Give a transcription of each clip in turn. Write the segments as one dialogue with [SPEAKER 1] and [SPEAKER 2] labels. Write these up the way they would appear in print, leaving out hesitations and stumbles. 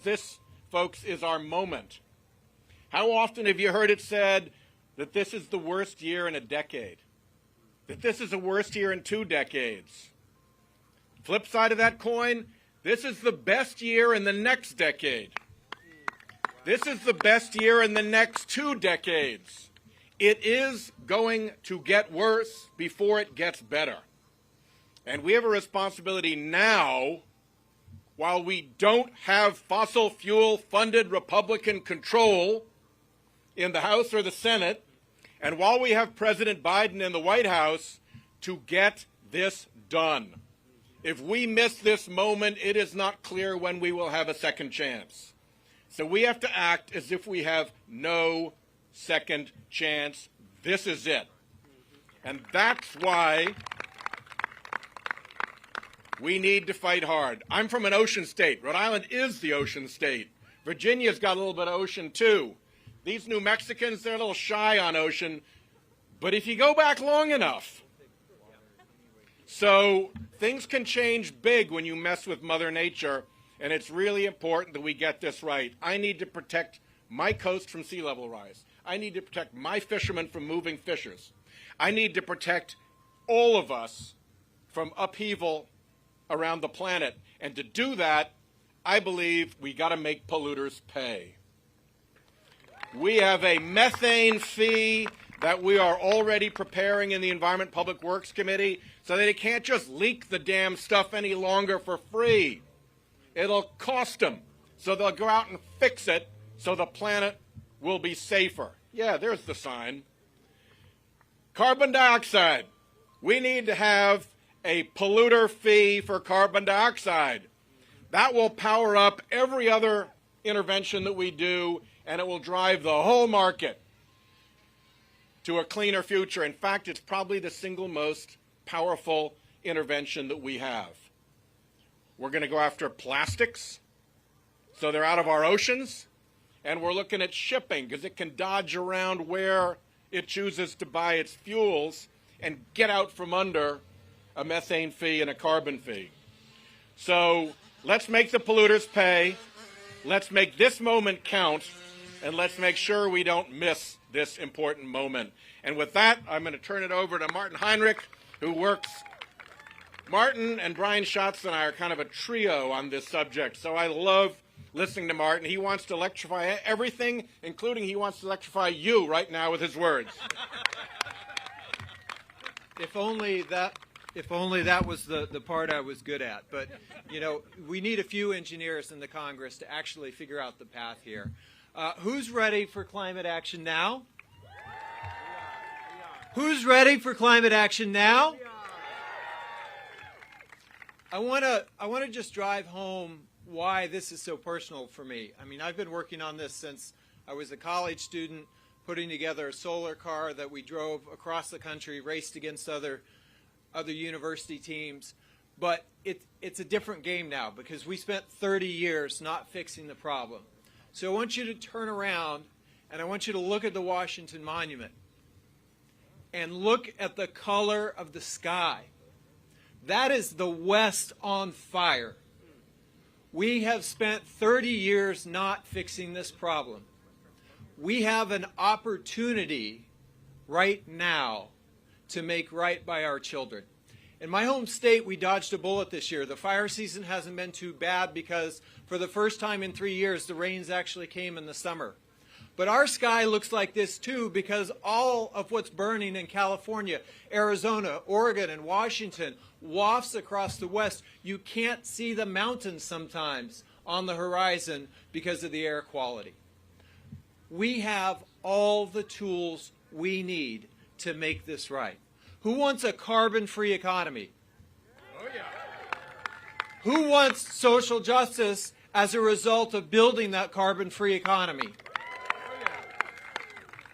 [SPEAKER 1] This, folks, is our moment. How often have you heard it said that this is the worst year in a decade? That this is the worst year in 2 decades? Flip side of that coin, this is the best year in the next decade. This is the best year in the next 2 decades. It is going to get worse before it gets better. And we have a responsibility now, while we don't have fossil fuel funded Republican control in the House or the Senate, and while we have President Biden in the White House, to get this done. If we miss this moment, it is not clear when we will have a second chance. So we have to act as if we have no second chance. This is it. And that's why we need to fight hard. I'm from an ocean state. Rhode Island is the ocean state. Virginia's got a little bit of ocean too. These New Mexicans, they're a little shy on ocean. But if you go back long enough, so things can change big when you mess with Mother Nature, and it's really important that we get this right. I need to protect my coast from sea level rise. I need to protect my fishermen from moving fishers. I need to protect all of us from upheaval around the planet. And to do that, I believe we got to make polluters pay. We have a methane fee that we are already preparing in the Environment Public Works Committee so that it can't just leak the damn stuff any longer for free. It'll cost them. So they'll go out and fix it so the planet will be safer. Yeah, there's the sign. Carbon dioxide. We need to have a polluter fee for carbon dioxide. That will power up every other intervention that we do, and it will drive the whole market to a cleaner future. In fact, it's probably the single most powerful intervention that we have. We're going to go after plastics, so they're out of our oceans, and we're looking at shipping because it can dodge around where it chooses to buy its fuels and get out from under a methane fee and a carbon fee. So let's make the polluters pay. Let's make this moment count, and let's make sure we don't miss this important moment. And with that, I'm going to turn it over to Martin Heinrich, who works. Martin and Brian Schatz and I are kind of a trio on this subject, so I love listening to Martin. He wants to electrify everything, including he wants to electrify you right now with his words.
[SPEAKER 2] If only that was the part I was good at. But, you know, we need a few engineers in the Congress to actually figure out the path here. Who's ready for climate action now? Who's ready for climate action now? I want to just drive home why this is so personal for me. I mean, I've been working on this since I was a college student, putting together a solar car that we drove across the country, raced against other university teams. But it's a different game now because we spent 30 years not fixing the problem. So I want you to turn around and I want you to look at the Washington Monument and look at the color of the sky. That is the West on fire. We have spent 30 years not fixing this problem. We have an opportunity right now to make right by our children. In my home state, we dodged a bullet this year. The fire season hasn't been too bad because for the first time in 3 years, the rains actually came in the summer. But our sky looks like this too because all of what's burning in California, Arizona, Oregon, and Washington wafts across the West. You can't see the mountains sometimes on the horizon because of the air quality. We have all the tools we need to make this right. Who wants a carbon-free economy? Oh, yeah. Who wants social justice as a result of building that carbon-free economy?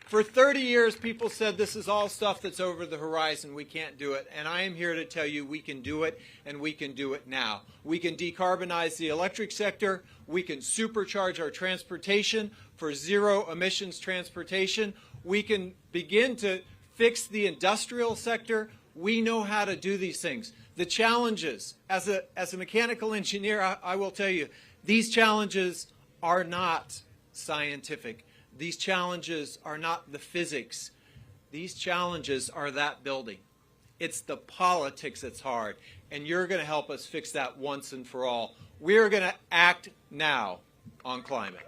[SPEAKER 2] For 30 years, people said this is all stuff that's over the horizon. We can't do it. And I am here to tell you we can do it, and we can do it now. We can decarbonize the electric sector. We can supercharge our transportation for zero emissions transportation. We can begin to fix the industrial sector. We know how to do these things. The challenges, as a mechanical engineer, I will tell you, these challenges are not scientific. These challenges are not the physics. These challenges are that building. It's the politics that's hard, and you're going to help us fix that once and for all. We're going to act now on climate.